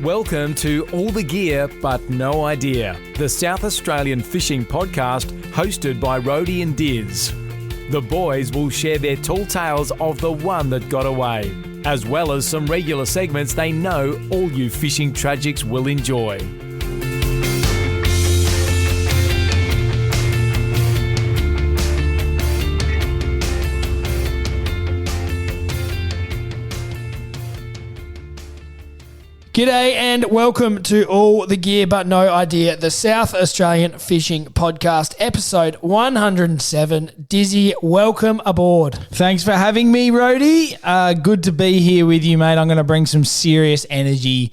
Welcome to All the Gear But No Idea, the South Australian fishing podcast hosted by Rhodey and Diz. The boys will share their tall tales of the one that got away, as well as some regular segments they know all you fishing tragics will enjoy. G'day and welcome to All the Gear But No Idea, the South Australian Fishing Podcast, episode 107. Dizzy, welcome aboard. Thanks for having me, Rhodey. Good to be here with you, mate. I'm going to bring some serious energy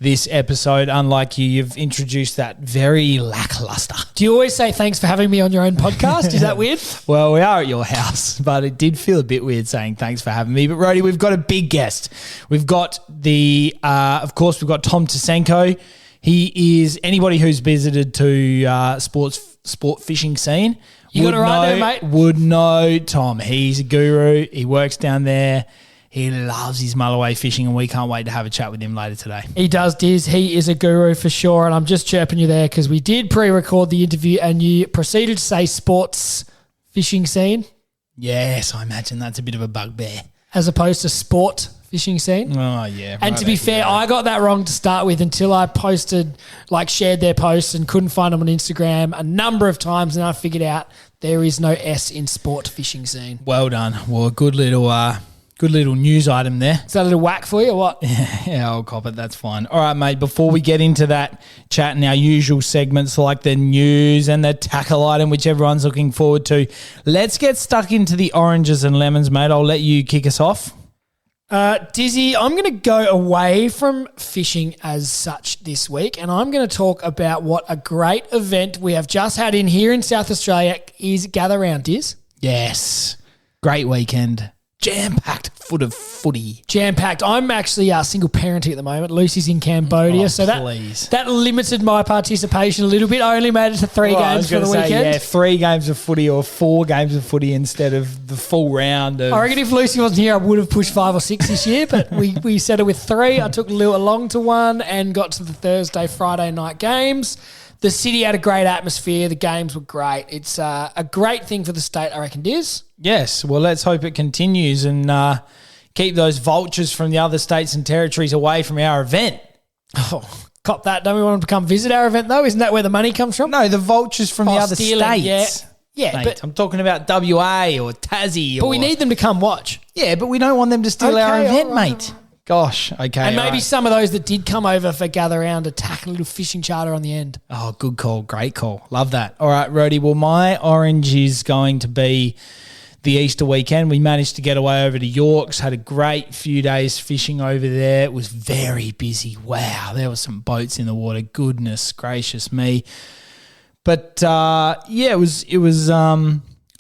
this episode. Unlike you, you've introduced that very lackluster. Do you always say thanks for having me on your own podcast? Is that weird? Well, we are at your house, but it did feel a bit weird saying thanks for having me. But Rhodey, we've got a big guest. We've got of course, we've got Tom Tyczenko. He is anybody who's visited to Sportfishing Scene. You got it right there, mate. Would know Tom. He's a guru. He works down there. He loves his Mulloway fishing, and we can't wait to have a chat with him later today. He does, Diz. He is a guru for sure, and I'm just chirping you there because we did pre-record the interview and you proceeded to say sports fishing scene. Yes, I imagine that's a bit of a bugbear. As opposed to sport fishing scene. Oh, yeah. And to be fair, I got that wrong to start with until I shared their posts and couldn't find them on Instagram a number of times, and I figured out there is no S in sport fishing scene. Well done. Well, good little news item there. Is that a little whack for you or what? Yeah, I'll cop it. That's fine. All right, mate, before we get into that chat and our usual segments like the news and the tackle item, which everyone's looking forward to, let's get stuck into the oranges and lemons, mate. I'll let you kick us off. Dizzy, I'm going to go away from fishing as such this week, and I'm going to talk about what a great event we have just had in here in South Australia is Gather Round, Diz. Yes. Great weekend. Jam-packed foot of footy. Jam-packed. I'm actually single parenting at the moment. Lucy's in Cambodia, so that limited my participation a little bit. I only made it to three games for the weekend. Yeah, 3 games of footy or 4 games of footy instead of the full round. I reckon if Lucy wasn't here, I would have pushed 5 or 6 this year, but we settled with 3. I took Lou along to one and got to the Thursday, Friday night games. The city had a great atmosphere. The games were great. It's a great thing for the state, I reckon, Diz. Yes. Well, let's hope it continues and keep those vultures from the other states and territories away from our event. Oh, cop that. Don't we want them to come visit our event, though? Isn't that where the money comes from? No, the vultures from the other states. Yeah, mate, but I'm talking about WA or Tassie. But we need them to come watch. Yeah, but we don't want them to steal our event, mate. Gosh, okay. And maybe some of those that did come over for Gather Round to tack a little fishing charter on the end. Oh, good call. Great call. Love that. All right, Rhodey. Well, my orange is going to be the Easter weekend. We managed to get away over to Yorks, had a great few days fishing over there. It was very busy. Wow, there were some boats in the water. Goodness gracious me. But, it was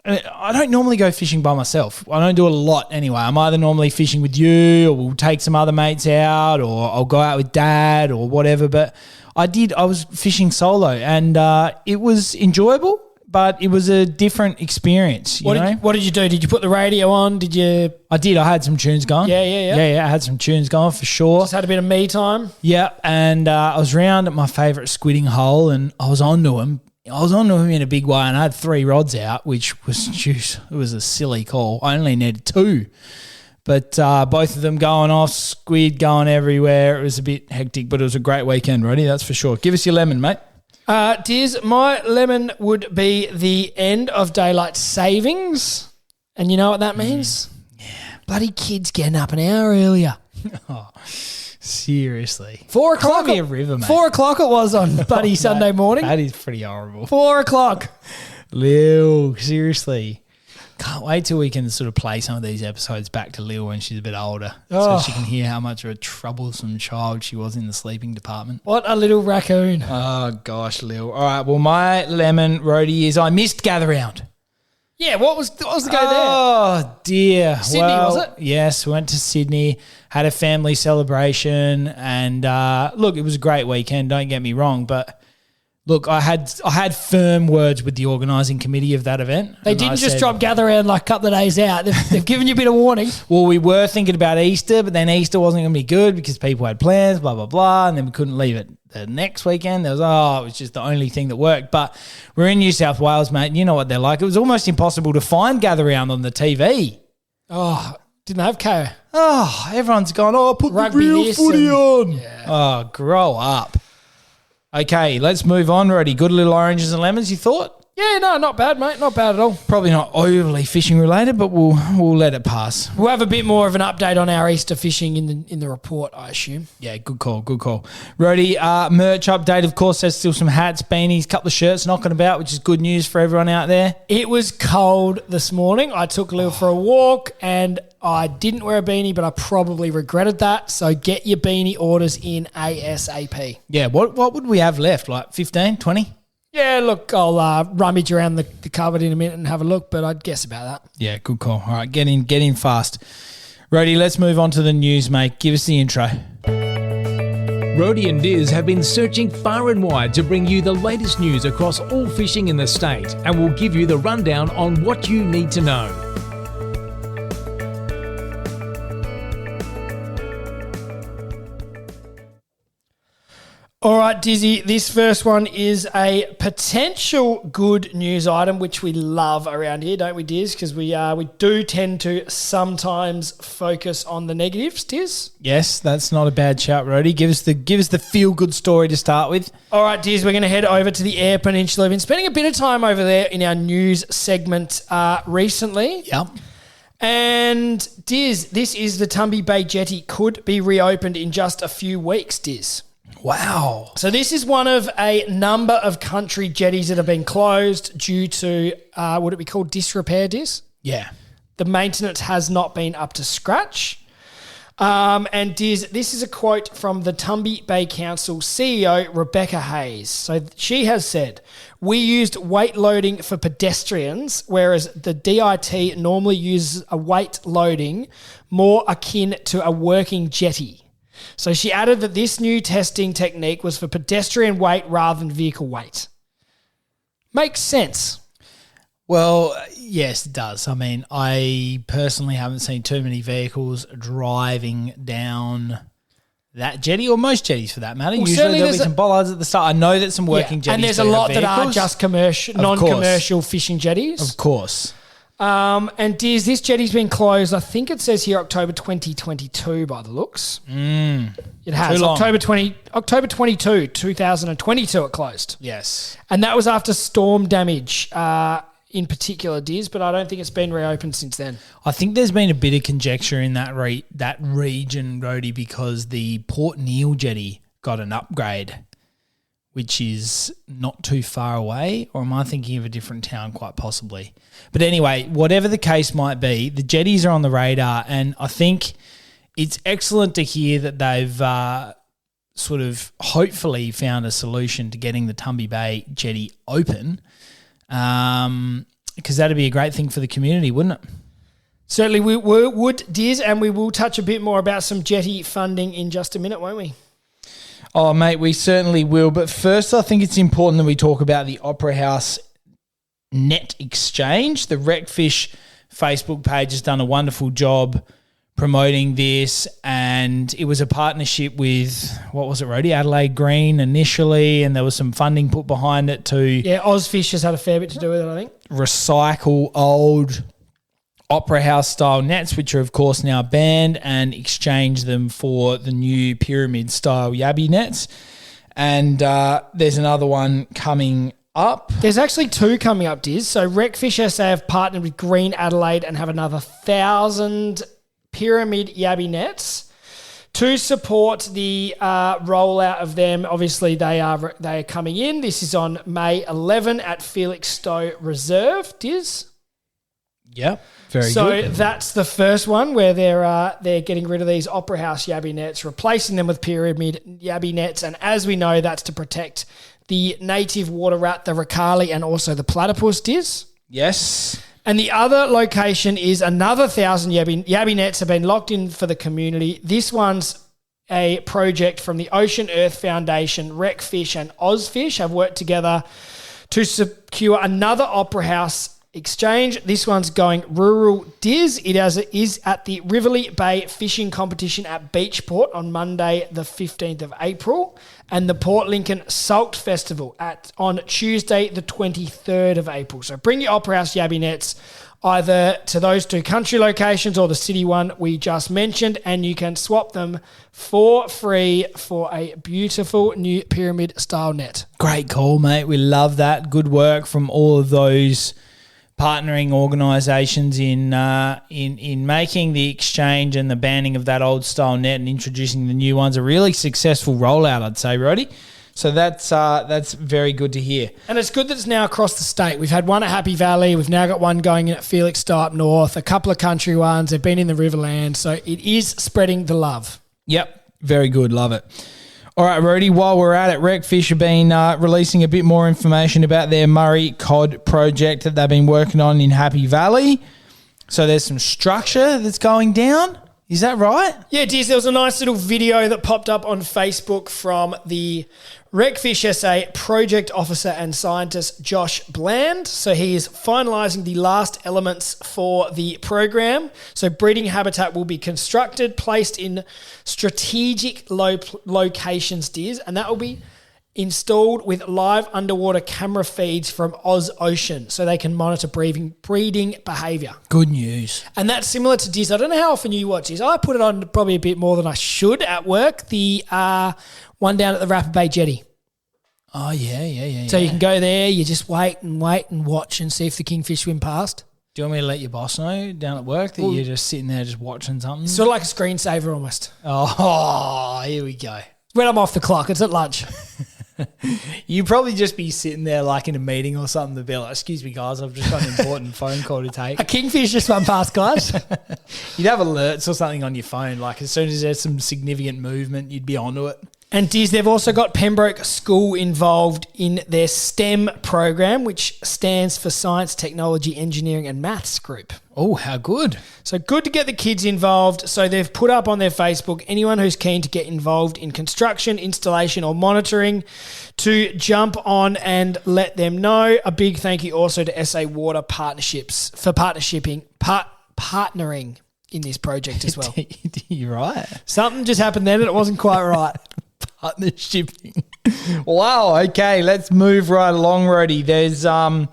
I don't normally go fishing by myself. I don't do it a lot anyway. I'm either normally fishing with you or we'll take some other mates out or I'll go out with Dad or whatever. But I was fishing solo and it was enjoyable, but it was a different experience. What did you do? Did you put the radio on? Did you? I did. I had some tunes going. Yeah. I had some tunes going for sure. Just had a bit of me time. Yeah, and I was round at my favourite squidding hole and I was onto him. In a big way and I had 3 rods out, which was juice. It was a silly call. I only needed 2. But both of them going off, squid going everywhere. It was a bit hectic, but it was a great weekend, Roddy, that's for sure. Give us your lemon, mate. Diz, my lemon would be the end of daylight savings. And you know what that means? Yeah. Bloody kids getting up an hour earlier. Oh, seriously. 4 o'clock. Cry me a river, mate. 4 o'clock it was on bloody Sunday morning. That is pretty horrible. 4 o'clock. Lil, seriously. Can't wait till we can sort of play some of these episodes back to Lil when she's a bit older so she can hear how much of a troublesome child she was in the sleeping department. What a little raccoon. Oh, gosh, Lil. All right, well, my lemon, Rhodey, is I missed Gather Round. Yeah, what was the go there? Oh, dear. Sydney, was it? Yes, went to Sydney, had a family celebration, and look, it was a great weekend, don't get me wrong, but Look, I had firm words with the organising committee of that event. They didn't just drop gather around like a couple of days out. They've given you a bit of warning. Well, we were thinking about Easter, but then Easter wasn't going to be good because people had plans, blah, blah, blah, and then we couldn't leave it the next weekend. It was just the only thing that worked. But we're in New South Wales, mate, and you know what they're like. It was almost impossible to find gather around on the TV. Oh, didn't have KO. Oh, everyone's gone, put Rugby the real footy on. Yeah. Oh, grow up. Okay, let's move on. Ready? Good little oranges and lemons, you thought? Yeah, no, not bad, mate. Not bad at all. Probably not overly fishing related, but we'll let it pass. We'll have a bit more of an update on our Easter fishing in the report, I assume. Yeah, good call. Rody, merch update, of course, there's still some hats, beanies, couple of shirts knocking about, which is good news for everyone out there. It was cold this morning. I took Lil for a walk and I didn't wear a beanie, but I probably regretted that. So get your beanie orders in ASAP. Yeah, what would we have left? Like 15, 20? Yeah, look, I'll rummage around the cupboard in a minute and have a look, but I'd guess about that. Yeah, good call. All right, get in fast. Rody, let's move on to the news, mate. Give us the intro. Rody and Diz have been searching far and wide to bring you the latest news across all fishing in the state, and we'll give you the rundown on what you need to know. All right, Dizzy, this first one is a potential good news item, which we love around here, don't we, Diz? Because we do tend to sometimes focus on the negatives, Diz. Yes, that's not a bad shout, Rody. Give us the feel-good story to start with. All right, Diz, we're going to head over to the Eyre Peninsula. I've been spending a bit of time over there in our news segment recently. Yep. And, Diz, this is the Tumby Bay Jetty. Could be reopened in just a few weeks, Diz. Wow. So this is one of a number of country jetties that have been closed due to, would it be called disrepair, Diz? Yeah. The maintenance has not been up to scratch. And Diz, this is a quote from the Tumby Bay Council CEO, Rebecca Hayes. So she has said, "We used weight loading for pedestrians, whereas the DIT normally uses a weight loading more akin to a working jetty." So she added that this new testing technique was for pedestrian weight rather than vehicle weight. Makes sense. Well, yes, it does. I mean, I personally haven't seen too many vehicles driving down that jetty, or most jetties for that matter. Well, usually there'll be some bollards at the start. I know that some working jetties and there's a do have lot that are vehicles. just commercial, non-commercial fishing jetties. Of course. And Diz, this jetty's been closed, I think it says here October 2022 by the looks. It has. Too long. October 22, 2022 it closed. Yes. And that was after storm damage in particular, Diz, but I don't think it's been reopened since then. I think there's been a bit of conjecture in that region, Rody, because the Port Neal jetty got an upgrade, which is not too far away, or am I thinking of a different town quite possibly? But anyway, whatever the case might be, the jetties are on the radar, and I think it's excellent to hear that they've sort of hopefully found a solution to getting the Tumby Bay Jetty open, because that'd be a great thing for the community, wouldn't it? Certainly we would, Diz, and we will touch a bit more about some jetty funding in just a minute, won't we? Oh, mate, we certainly will. But first, I think it's important that we talk about the Opera House net exchange. The RecFish Facebook page has done a wonderful job promoting this, and it was a partnership with, what was it, Rody? Adelaide Green initially, and there was some funding put behind it to Ozfish has had a fair bit to do with it, I think. Recycle old Opera House style nets, which are of course now banned, and exchange them for the new pyramid style yabby nets. And there's another one coming up. There's actually two coming up, Diz. So RecFish SA have partnered with Green Adelaide and have another 1,000 pyramid yabby nets to support the rollout of them. Obviously, they are coming in. This is on May 11 at Felixstowe Reserve, Diz. Yep. Very good. So that's the first one where they're getting rid of these Opera House yabby nets, replacing them with pyramid yabby nets, and as we know, that's to protect the native water rat, the ricali, and also the platypus, Diz. Yes. And the other location is another 1,000 yabby nets have been locked in for the community. This one's a project from the Ocean Earth Foundation, RecFish and Ozfish have worked together to secure another Opera House exchange. This one's going rural Diz. It is at the Riverley Bay Fishing Competition at Beachport on Monday, the 15th of April, and the Port Lincoln Salt Festival on Tuesday, the 23rd of April. So bring your Opera House Yabby nets either to those two country locations or the city one we just mentioned, and you can swap them for free for a beautiful new pyramid-style net. Great call, mate. We love that. Good work from all of those partnering organisations in making the exchange and the banning of that old style net and introducing the new ones. A really successful rollout, I'd say, Roddy. So that's very good to hear. And it's good that it's now across the state. We've had one at Happy Valley. We've now got one going in at Felixstowe up north, a couple of country ones. They've been in the Riverland. So it is spreading the love. Yep. Very good. Love it. All right, Rody, while we're at it, RecFish have been releasing a bit more information about their Murray Cod project that they've been working on in Happy Valley. So there's some structure that's going down. Is that right? Yeah, Diz, there was a nice little video that popped up on Facebook from the RecFish SA project officer and scientist Josh Bland. So he is finalising the last elements for the program. So breeding habitat will be constructed, placed in strategic locations, Diz, and that will be installed with live underwater camera feeds from Oz Ocean so they can monitor breeding behaviour. Good news. And that's similar to Diz. I don't know how often you watch Diz. I put it on probably a bit more than I should at work. The one down at the Rapid Bay Jetty. Oh, yeah. So you can go there, you just wait and watch and see if the kingfish swim past. Do you want me to let your boss know down at work that you're just sitting there just watching something? Sort of like a screensaver almost. Oh, here we go. When I'm off the clock, it's at lunch. You'd probably just be sitting there like in a meeting or something to be like, excuse me, guys, I've just got an important phone call to take. A kingfish just went past, guys. You'd have alerts or something on your phone. Like as soon as there's some significant movement, you'd be onto it. And Diz, they've also got Pembroke School involved in their STEM program, which stands for Science, Technology, Engineering and Maths Group. Oh, how good. So good to get the kids involved. So they've put up on their Facebook, anyone who's keen to get involved in construction, installation or monitoring to jump on and let them know. A big thank you also to SA Water Partnerships for partnering in this project as well. You're right. Something just happened then and it wasn't quite right. Partnershiping. Wow. Okay, let's move right along, Rody. There's been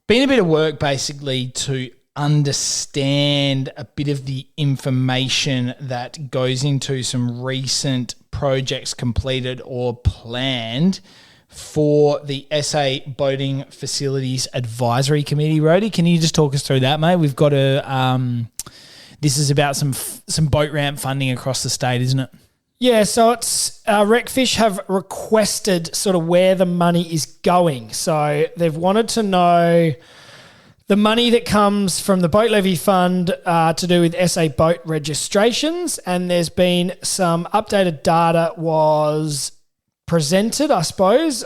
a bit of work basically to understand a bit of the information that goes into some recent projects completed or planned for the SA Boating Facilities Advisory Committee. Rody, can you just talk us through that, mate? We've got this is about some boat ramp funding across the state, isn't it? Yeah, so it's RecFish have requested sort of where the money is going. So they've wanted to know the money that comes from the Boat Levy Fund to do with SA boat registrations, and there's been some updated data was presented, I suppose,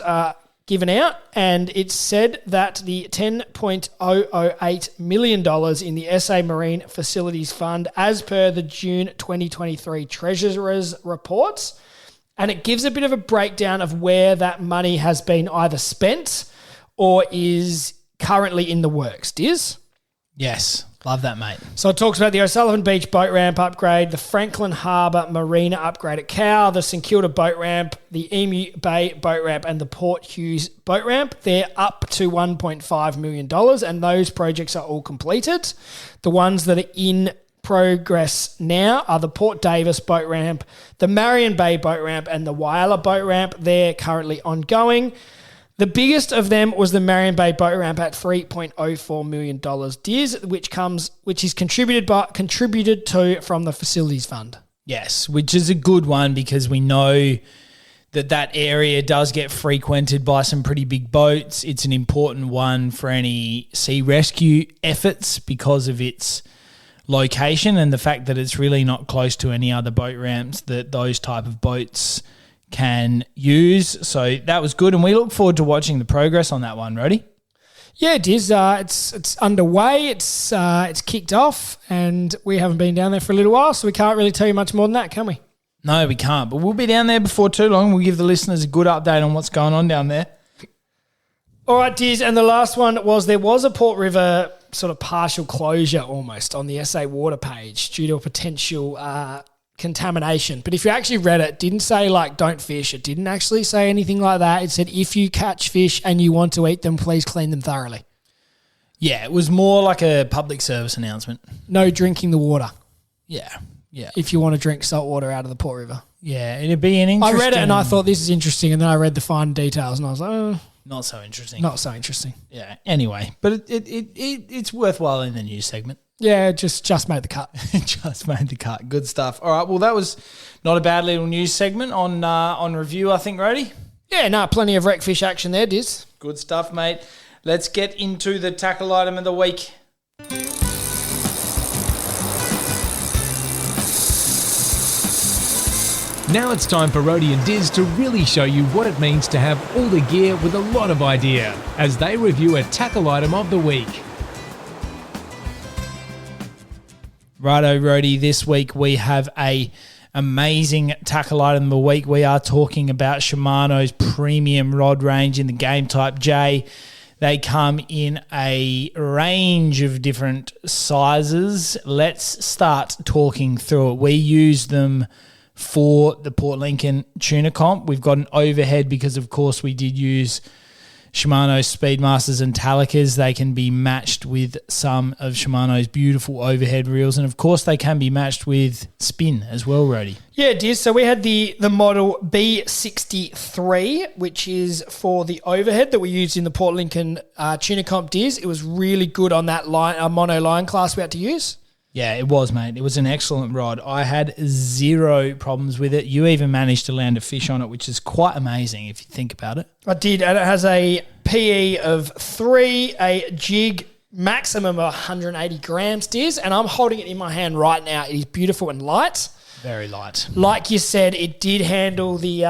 given out, and it said that the $10.008 million in the SA Marine Facilities Fund, as per the June 2023 Treasurer's reports, and it gives a bit of a breakdown of where that money has been either spent or is currently in the works. Diz? Yes. Love that, mate. So it talks about the O'Sullivan Beach boat ramp upgrade, the Franklin Harbour Marina upgrade at Cow, the St Kilda boat ramp, the Emu Bay boat ramp and the Port Hughes boat ramp. They're up to $1.5 million and those projects are all completed. The ones that are in progress now are the Port Davis boat ramp, the Marion Bay boat ramp and the Whyalla boat ramp. They're currently ongoing. The biggest of them was the Marion Bay boat ramp at $3.04 million, Diz, which is contributed to from the Facilities Fund. Yes, which is a good one because we know that area does get frequented by some pretty big boats. It's an important one for any sea rescue efforts because of its location and the fact that it's really not close to any other boat ramps that those type of boats can use. So that was good, and we look forward to watching the progress on that one, Rody. Yeah, it is. It's underway. It's kicked off, and we haven't been down there for a little while, so we can't really tell you much more than that, can we? No, we can't. But we'll be down there before too long. We'll give the listeners a good update on what's going on down there. All right, Diz, and the last one was there was a Port River sort of partial closure almost on the SA water page due to a potential contamination. But if you actually read it, didn't say like don't fish. It didn't actually say anything like that. It said if you catch fish and you want to eat them, please clean them thoroughly. Yeah, it was more like a public service announcement. No drinking the water. Yeah. If you want to drink salt water out of the Port River. Yeah, it'd be an interesting... I read it and I thought this is interesting, and then I read the fine details and I was like, oh... Not so interesting. Not so interesting. Yeah, anyway. But it's worthwhile in the news segment. Yeah, just made the cut. Just made the cut. Good stuff. All right, well, that was not a bad little news segment on review, I think, Rody. Yeah, no, plenty of RecFish action there, Diz. Good stuff, mate. Let's get into the tackle item of the week. Now it's time for Rody and Diz to really show you what it means to have all the gear with a lot of idea as they review a tackle item of the week. Righto, Rody. This week we have a amazing tackle item of the week. We are talking about Shimano's premium rod range in the game type J. They come in a range of different sizes. Let's start talking through it. We use them for the Port Lincoln tuna comp. We've got an overhead because, of course, we did use Shimano's Speedmasters and Talicas. They can be matched with some of Shimano's beautiful overhead reels. And, of course, they can be matched with spin as well, Rody. Yeah, it is. So we had the model B63, which is for the overhead that we used in the Port Lincoln tuna comp Diz. It was really good on that mono line class we had to use. Yeah, it was, mate. It was an excellent rod. I had zero problems with it. You even managed to land a fish on it, which is quite amazing if you think about it. I did, and it has a PE of 3, a jig maximum of 180 grams, Diz, and I'm holding it in my hand right now. It is beautiful and light. Very light. Like you said, it did handle the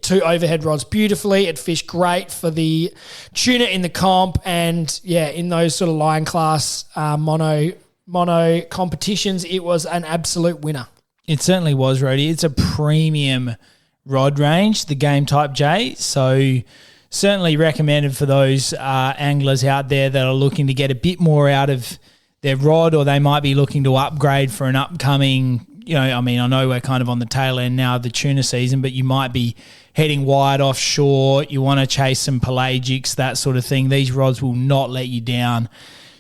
2 overhead rods beautifully. It fished great for the tuna in the comp, and yeah, in those sort of line class mono competitions, it was an absolute winner. It certainly was, Rody. It's a premium rod range, the game type J, so certainly recommended for those anglers out there that are looking to get a bit more out of their rod, or they might be looking to upgrade for an upcoming, I know we're kind of on the tail end now of the tuna season, but you might be heading wide offshore. You want to chase some pelagics, that sort of thing. These rods will not let you down.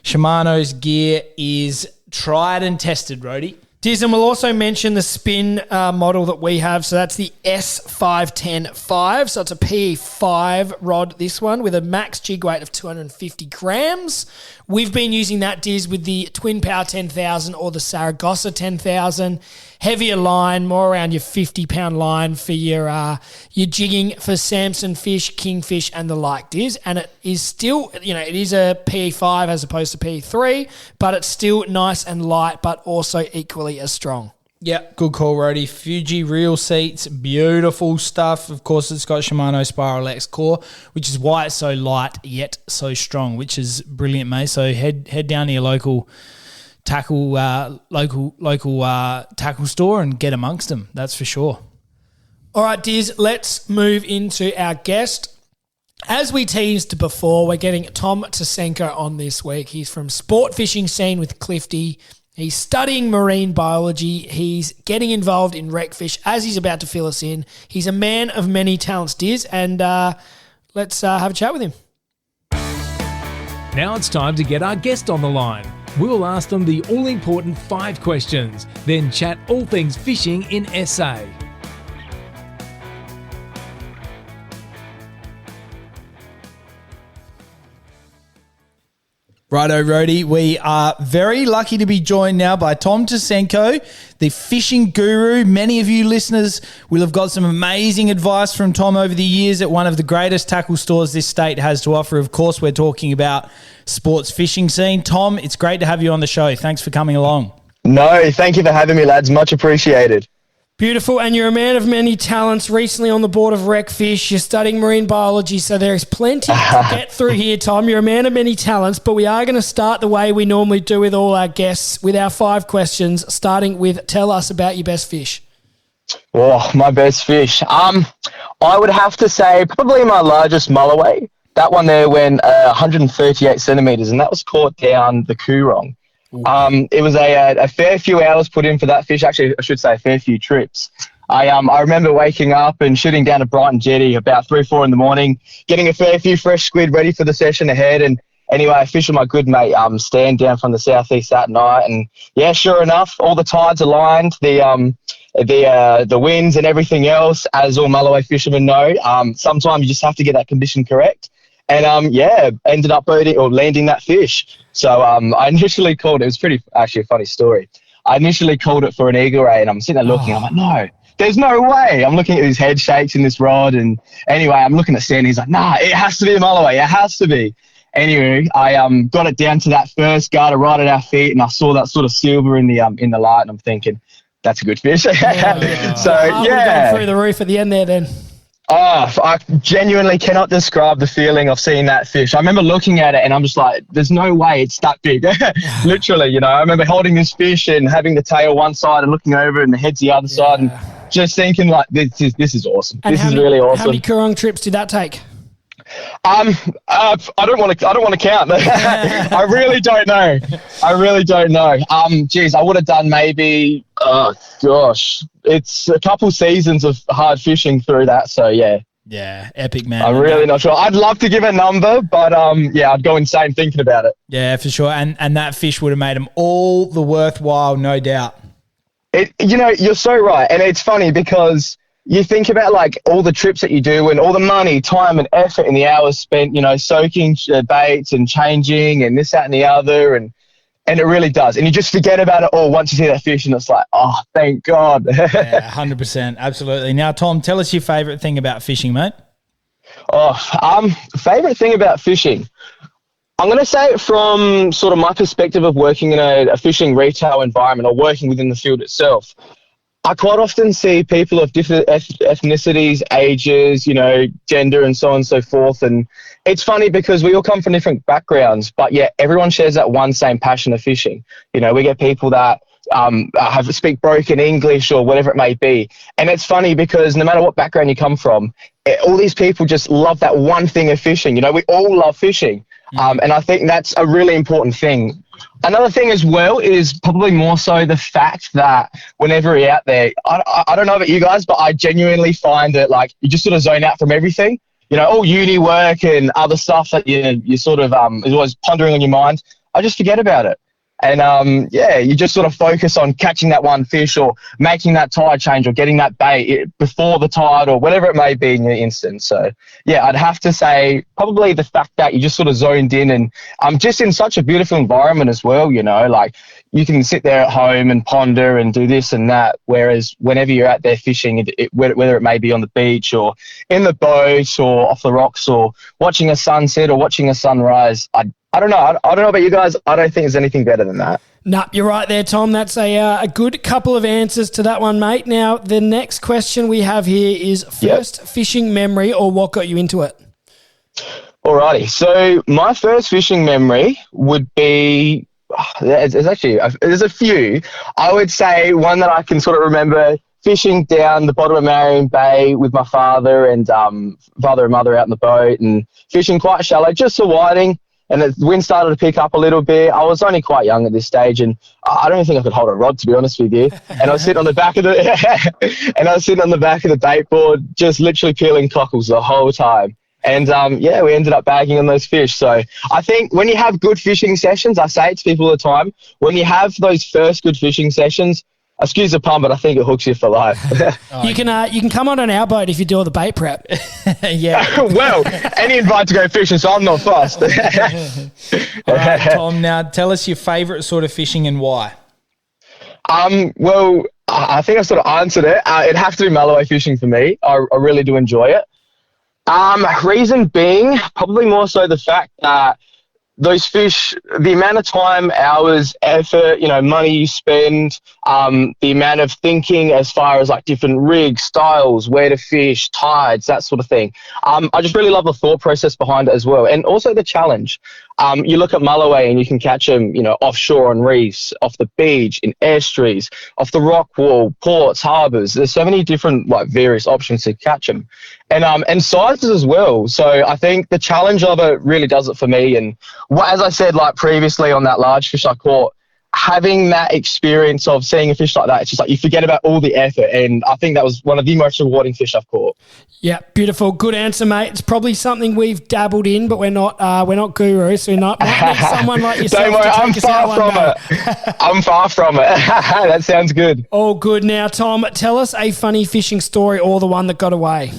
Shimano's gear is tried and tested, Rody. Diz, and we'll also mention the spin model that we have. So that's the S5105. So it's a PE5 rod, this one, with a max jig weight of 250 grams. We've been using that, Diz, with the Twin Power 10,000 or the Saragossa 10,000. Heavier line, more around your 50-pound line for your jigging for Samson fish, kingfish, and the like, Diz. And it is still, it is a PE5 as opposed to PE3, but it's still nice and light, but also equally as strong. Yeah, good call, Rody. Fuji reel seats, beautiful stuff. Of course, it's got Shimano Spiral X core, which is why it's so light yet so strong, which is brilliant, mate. So head down to your local tackle tackle store and get amongst them. That's for sure. All right, Diz, let's move into our guest. As we teased before, we're getting Tom Tyczenko on this week. He's from Sportfishing Scene with Clifty. He's studying marine biology. He's getting involved in RecFish as he's about to fill us in. He's a man of many talents, Diz, and let's have a chat with him. Now it's time to get our guest on the line. We'll ask them the all-important 5 questions, then chat all things fishing in SA. Righto, Rody. We are very lucky to be joined now by Tom Tyczenko, the fishing guru. Many of you listeners will have got some amazing advice from Tom over the years at one of the greatest tackle stores this state has to offer. Of course, we're talking about Sportfishing Scene. Tom, it's great to have you on the show. Thanks for coming along. No, thank you for having me, lads. Much appreciated. Beautiful, and you're a man of many talents, recently on the board of RecFish. You're studying marine biology, so there's plenty to get through here, Tom. You're a man of many talents, but we are going to start the way we normally do with all our guests, with our 5 questions, starting with tell us about your best fish. Oh, my best fish. I would have to say probably my largest Mulloway. That one there went 138 centimeters, and that was caught down the Coorong. It was a fair few hours put in for that fish. Actually, I should say a fair few trips. I remember waking up and shooting down to Brighton Jetty about 3 or 4 in the morning, getting a fair few fresh squid ready for the session ahead. And anyway, I fished with my good mate Stan down from the southeast that night, and yeah, sure enough, all the tides aligned, the winds and everything else, as all Mulloway fishermen know. Sometimes you just have to get that condition correct, and ended up landing that fish. So I initially called it. It was actually a funny story. I initially called it for an eagle ray, and I'm sitting there looking. I'm like, no. There's no way. I'm looking at his head shakes in this rod, and anyway, I'm looking at Stan. He's like, nah, it has to be a Mulloway. It has to be. Anyway, I got it down to that first garter right at our feet, and I saw that sort of silver in the light, and I'm thinking, that's a good fish. So yeah, through the roof at the end there. Then I genuinely cannot describe the feeling of seeing that fish. I remember looking at it, and I'm just like, there's no way it's that big. Literally, I remember holding this fish and having the tail one side and looking over, and the head's the other side, and just thinking like, this is awesome. And this is really awesome. How many Coorong trips did that take? I don't want to count. I really don't know. I would have done maybe, it's a couple seasons of hard fishing through that. So yeah. Yeah, epic, man. I'm really not sure. I'd love to give a number, but I'd go insane thinking about it. Yeah, for sure. And that fish would have made them all the worthwhile, no doubt. You're so right. And it's funny because you think about like all the trips that you do and all the money, time and effort and the hours spent, soaking baits and changing and this, that and the other. And it really does. And you just forget about it all once you see that fish, and it's like, oh, thank God. Yeah, 100%. Absolutely. Now, Tom, tell us your favourite thing about fishing, mate. Favourite thing about fishing. I'm going to say it from sort of my perspective of working in a fishing retail environment or working within the field itself. I quite often see people of different ethnicities, ages, gender and so on and so forth. And it's funny because we all come from different backgrounds, but yet everyone shares that one same passion of fishing. We get people that speak broken English or whatever it may be. And it's funny because no matter what background you come from, all these people just love that one thing of fishing. We all love fishing. And I think that's a really important thing. Another thing as well is probably more so the fact that whenever you're out there, I don't know about you guys, but I genuinely find that like you just sort of zone out from everything. All uni work and other stuff that you sort of is always pondering on your mind. I just forget about it. And you just sort of focus on catching that one fish or making that tide change or getting that bait before the tide or whatever it may be in your instance. So yeah, I'd have to say probably the fact that you just sort of zoned in, and just in such a beautiful environment as well, like you can sit there at home and ponder and do this and that. Whereas whenever you're out there fishing, whether it may be on the beach or in the boat or off the rocks or watching a sunset or watching a sunrise, I don't know. I don't know about you guys. I don't think there's anything better than that. Nah, you're right there, Tom. That's a good couple of answers to that one, mate. Now, the next question we have here is first fishing memory or what got you into it? Alrighty. So my first fishing memory would be, there's a few. I would say one that I can sort of remember fishing down the bottom of Marion Bay with my father and father and mother out in the boat and fishing quite shallow, just a whiting. And the wind started to pick up a little bit. I was only quite young at this stage, and I don't even think I could hold a rod, to be honest with you. And I was sitting on the back of the bait board, just literally peeling cockles the whole time. And we ended up bagging on those fish. So I think when you have good fishing sessions, I say it to people all the time, when you have those first good fishing sessions, excuse the pun, but I think it hooks you for life. You can come on our boat if you do all the bait prep. Yeah. Well, any invite to go fishing, so I'm not fussed. All right, Tom, now tell us your favourite sort of fishing and why. Well, I think I sort of answered it. It'd have to be Mulloway fishing for me. I really do enjoy it. Reason being, probably more so the fact that those fish, the amount of time, hours, effort, money you spend, the amount of thinking as far as like different rigs, styles, where to fish, tides, that sort of thing. I just really love the thought process behind it as well. And also the challenge. You look at Mulloway and you can catch them, offshore on reefs, off the beach, in estuaries, off the rock wall, ports, harbours. There's so many different various options to catch them, and sizes as well. So I think the challenge of it really does it for me. And as I said, previously on that large fish I caught, having that experience of seeing a fish like that, it's just you forget about all the effort. And I think that was one of the most rewarding fish I've caught. Yeah, beautiful. Good answer, mate. It's probably something we've dabbled in, but we're not gurus. So might need someone like yourself. Don't worry, I'm far from it. I'm far from it. That sounds good. All good. Now, Tom, tell us a funny fishing story or the one that got away.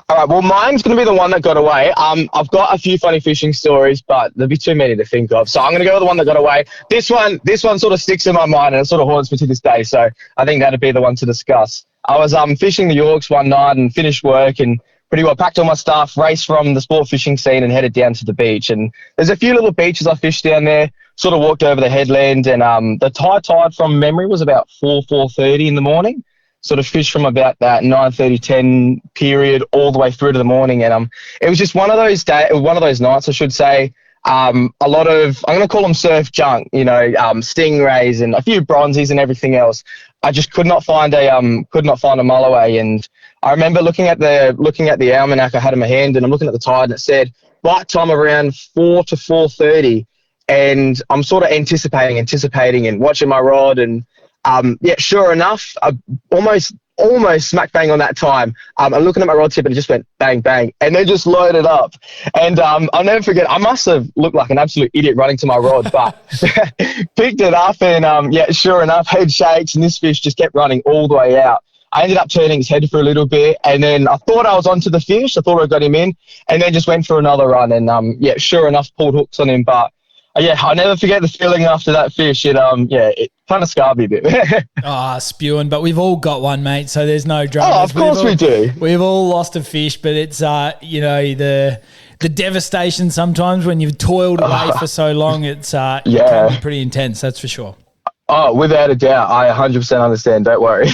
All right, well, mine's going to be the one that got away. I've got a few funny fishing stories, but there'd be too many to think of. So I'm going to go with the one that got away. This one sort of sticks in my mind, and it sort of haunts me to this day. So I think that'd be the one to discuss. I was fishing the Yorks one night and finished work and pretty well packed all my stuff, raced from the Sportfishing Scene and headed down to the beach. And there's a few little beaches I fished down there, sort of walked over the headland, and the tide from memory was about 4:30 in the morning. Sort of fished from about that 9:30, 10 period all the way through to the morning. And it was just one of those nights, I should say. A lot of, I'm going to call them surf junk, stingrays and a few bronzies and everything else. I just could not find a Mulloway. And I remember looking at the almanac I had in my hand, and I'm looking at the tide, and it said right time around 4 to 4:30. And I'm sort of anticipating and watching my rod, and sure enough, almost smack bang on that time. I'm looking at my rod tip and it just went bang, bang, and then just loaded up. And I'll never forget, I must have looked like an absolute idiot running to my rod, but picked it up and, sure enough, head shakes, and this fish just kept running all the way out. I ended up turning his head for a little bit, and then I thought I was onto the fish. I thought I got him in, and then just went for another run. And, sure enough, pulled hooks on him, but I'll never forget the feeling after that fish. It kind of scarred me a bit. Spewing, but we've all got one, mate, so there's no drama. Oh, of course we do. We've all lost a fish, but it's, the devastation sometimes when you've toiled away for so long, it can be pretty intense, that's for sure. Oh, without a doubt. I 100% understand, don't worry.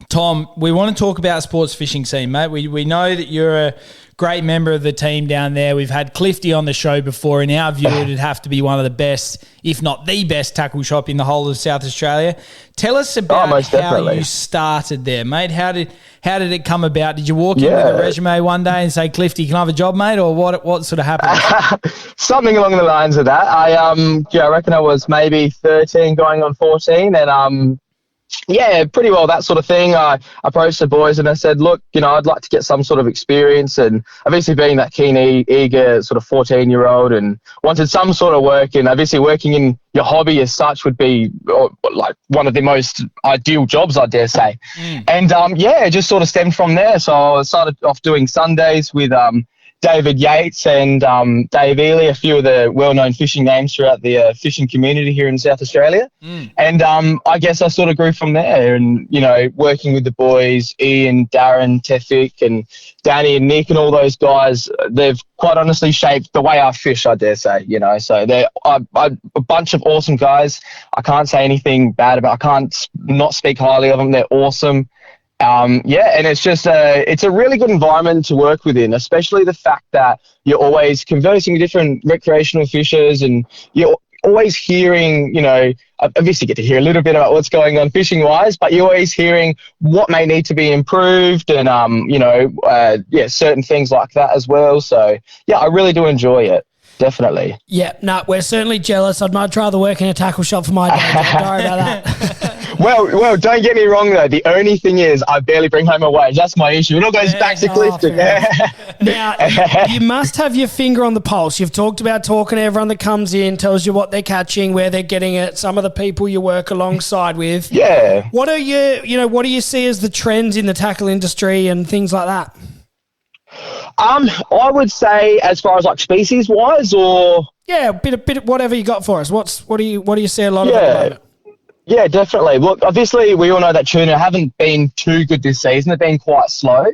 Tom, we want to talk about Sports Fishing Scene, mate. We know that you're a great member of the team down there. We've had Clifty on the show before. In our view, it'd have to be one of the best, if not the best, tackle shop in the whole of South Australia. Tell us about how you started there, mate. How did it come about? Did you walk in with a resume one day and say, Clifty, can I have a job, mate? Or what sort of happened? Something along the lines of that. I reckon I was maybe 13 going on 14, and pretty well that sort of thing. I approached the boys and I said, look, I'd like to get some sort of experience, and obviously being that keen, eager sort of 14-year-old, and wanted some sort of work, and obviously working in your hobby as such would be like one of the most ideal jobs, I dare say. And it just sort of stemmed from there. So I started off doing Sundays with David Yates and Dave Ely, a few of the well-known fishing names throughout the fishing community here in South Australia. And I guess I sort of grew from there, and, working with the boys, Ian, Darren, Tefik and Danny and Nick and all those guys, they've quite honestly shaped the way I fish, I dare say, so they're a bunch of awesome guys. I can't say anything bad about, I can't not speak highly of them. They're awesome. And it's just it's a really good environment to work within, especially the fact that you're always conversing with different recreational fishers, and you're always hearing, obviously get to hear a little bit about what's going on fishing wise, but you're always hearing what may need to be improved, and certain things like that as well. So I really do enjoy it. Definitely. Yeah, no, we're certainly jealous. I'd much rather work in a tackle shop for my day. Don't worry about that. Well, don't get me wrong though. The only thing is I barely bring home a wage. That's my issue. It all goes back to Clifton. Now, you must have your finger on the pulse. You've talked about talking to everyone that comes in, tells you what they're catching, where they're getting it, some of the people you work alongside with. Yeah. What do you see as the trends in the tackle industry and things like that? I would say as far as like species wise, or a bit of whatever you got for us. What do you see a lot of at the moment? Yeah, definitely. Well, obviously we all know that tuna haven't been too good this season. They've been quite slow.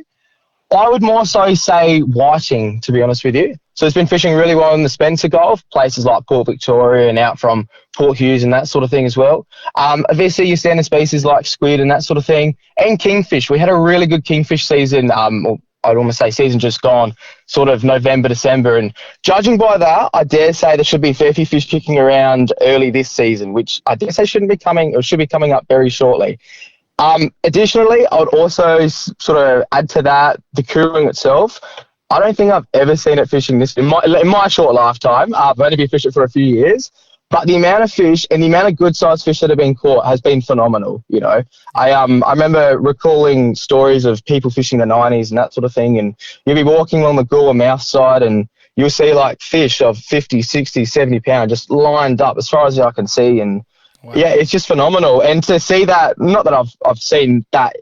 I would more so say whiting, to be honest with you. So it's been fishing really well in the Spencer Gulf, places like Port Victoria and out from Port Hughes and that sort of thing as well. Obviously your standard species like squid and that sort of thing, and kingfish. We had a really good kingfish season, I'd almost say season just gone, sort of November, December. And judging by that, I dare say there should be a fair few fish kicking around early this season, which I dare say should be coming up very shortly. Additionally, I would also sort of add to that the coorong itself. I don't think I've ever seen it fishing this in my short lifetime. I've only been fishing for a few years, but the amount of fish and the amount of good sized fish that have been caught has been phenomenal. You know, I remember recalling stories of people fishing the 90s and that sort of thing, and you'll be walking along the Goolwa mouth side and you'll see like fish of 50, 60, 70 pounds just lined up as far as I can see. And wow. Yeah, it's just phenomenal. And to see that, not that I've seen that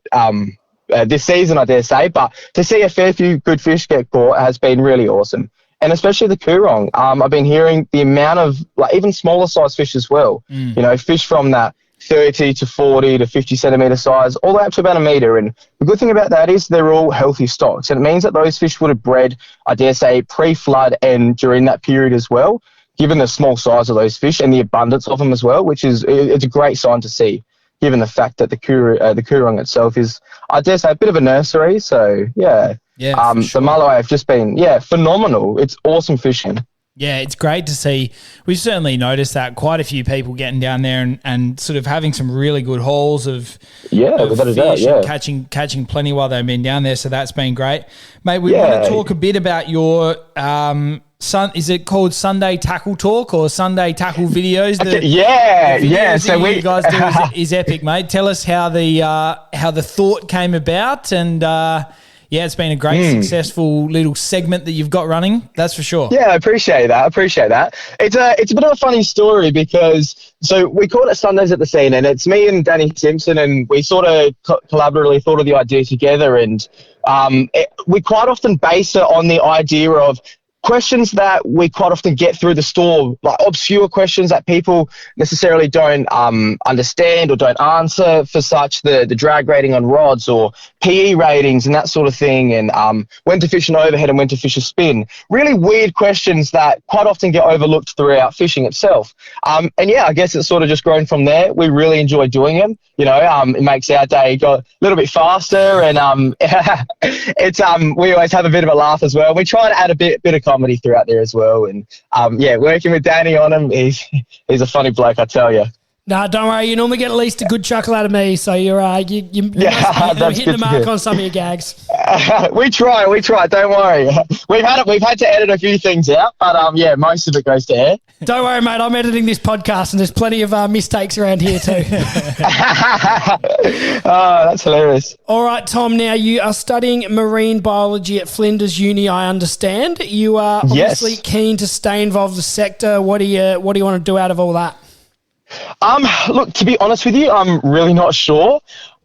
this season, I dare say, but to see a fair few good fish get caught has been really awesome. And especially the coorong. I've been hearing the amount of, like, even smaller size fish as well. You know, fish from that 30 to 40 to 50 centimetre size, all the way up to about a metre. And the good thing about that is they're all healthy stocks. And it means that those fish would have bred, I dare say, pre-flood and during that period as well, given the small size of those fish and the abundance of them as well, which is, it's a great sign to see, given the fact that the coorong itself is, I dare say, a bit of a nursery. So, yeah. Yeah, sure. The Mulloway have just been, phenomenal. It's awesome fishing. Yeah, it's great to see. We've certainly noticed that quite a few people getting down there and sort of having some really good hauls of fish and catching plenty while they've been down there. So that's been great. Mate, we want to talk a bit about your is it called Sunday Tackle Talk or Sunday Tackle Videos? The videos so you guys do is epic, mate. Tell us how the thought came about and it's been a great, successful little segment that you've got running. That's for sure. Yeah, I appreciate that. It's a bit of a funny story because we call it Sundays at the Scene, and it's me and Danny Simpson, and we sort of collaboratively thought of the idea together, and we quite often base it on the idea of questions that we quite often get through the store, like obscure questions that people necessarily don't understand or don't answer, for such the drag rating on rods or PE ratings and that sort of thing, and when to fish an overhead and when to fish a spin. Really weird questions that quite often get overlooked throughout fishing itself. I guess it's sort of just grown from there. We really enjoy doing them. You know, it makes our day go a little bit faster, and it's we always have a bit of a laugh as well. We try to add a bit of comedy throughout there as well, and working with Danny on him, he's a funny bloke, I tell you. No, don't worry. You normally get at least a good chuckle out of me, so you're hitting the mark on some of your gags. We try. Don't worry. We've had to edit a few things out, but most of it goes to air. Don't worry, mate. I'm editing this podcast, and there's plenty of mistakes around here too. Oh, that's hilarious. All right, Tom. Now you are studying marine biology at Flinders Uni. I understand. You are obviously keen to stay involved in the sector. What do you want to do out of all that? Look, to be honest with you, I'm really not sure.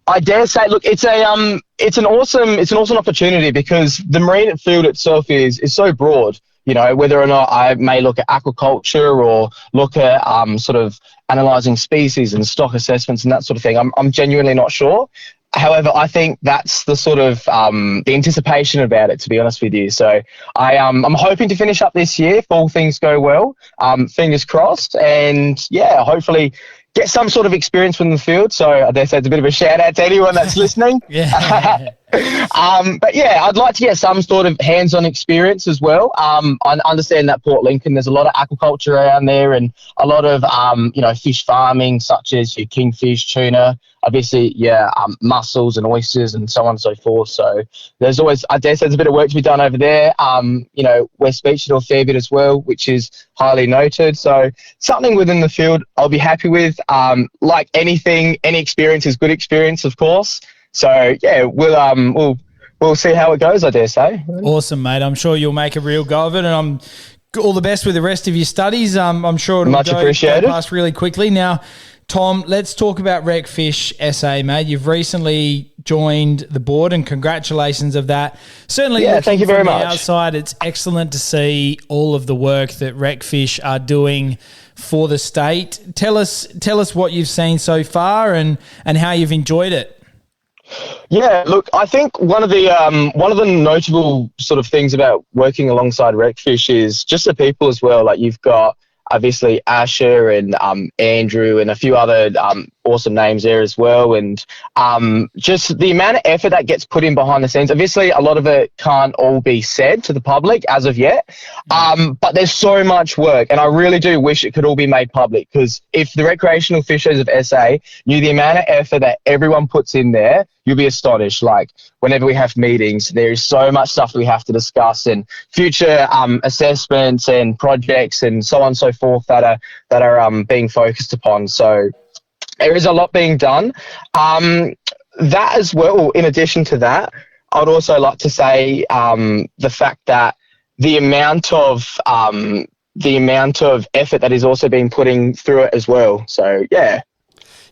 I dare say, look, it's an awesome opportunity because the marine field itself is so broad. You know, whether or not I may look at aquaculture or look at sort of analysing species and stock assessments and that sort of thing, I'm genuinely not sure. However, I think that's the sort of the anticipation about it, to be honest with you. So I'm hoping to finish up this year if all things go well. Fingers crossed, and hopefully get some sort of experience from the field. So I dare say it's a bit of a shout out to anyone that's listening. But I'd like to get some sort of hands-on experience as well. I understand that Port Lincoln, there's a lot of aquaculture around there and a lot of fish farming, such as your kingfish, tuna, obviously mussels and oysters and so on and so forth. So there's always, I dare say, there's a bit of work to be done over there. We're speaking to a fair bit as well, which is highly noted. So something within the field I'll be happy with. Like anything, any experience is good experience, of course. So we'll see how it goes, I dare say. Awesome, mate. I'm sure you'll make a real go of it, and I'm all the best with the rest of your studies. I'm sure it'll much appreciated. Go past really quickly. Now, Tom, let's talk about RecFish SA, mate. You've recently joined the board, and congratulations of that. Certainly, thank you very much. Outside, it's excellent to see all of the work that RecFish are doing for the state. Tell us what you've seen so far and how you've enjoyed it. Yeah, look, I think one of the notable sort of things about working alongside RecFish is just the people as well. Like, you've got obviously Asher and Andrew and a few other awesome names there as well. And just the amount of effort that gets put in behind the scenes. Obviously, a lot of it can't all be said to the public as of yet, but there's so much work, and I really do wish it could all be made public, because if the recreational fishers of SA knew the amount of effort that everyone puts in there, you'll be astonished. Like, whenever we have meetings, there is so much stuff we have to discuss, and future assessments and projects and so on and so forth that are being focused upon. So there is a lot being done. That as well, in addition to that, I'd also like to say the fact that the amount of effort that is also being putting through it as well. So, yeah.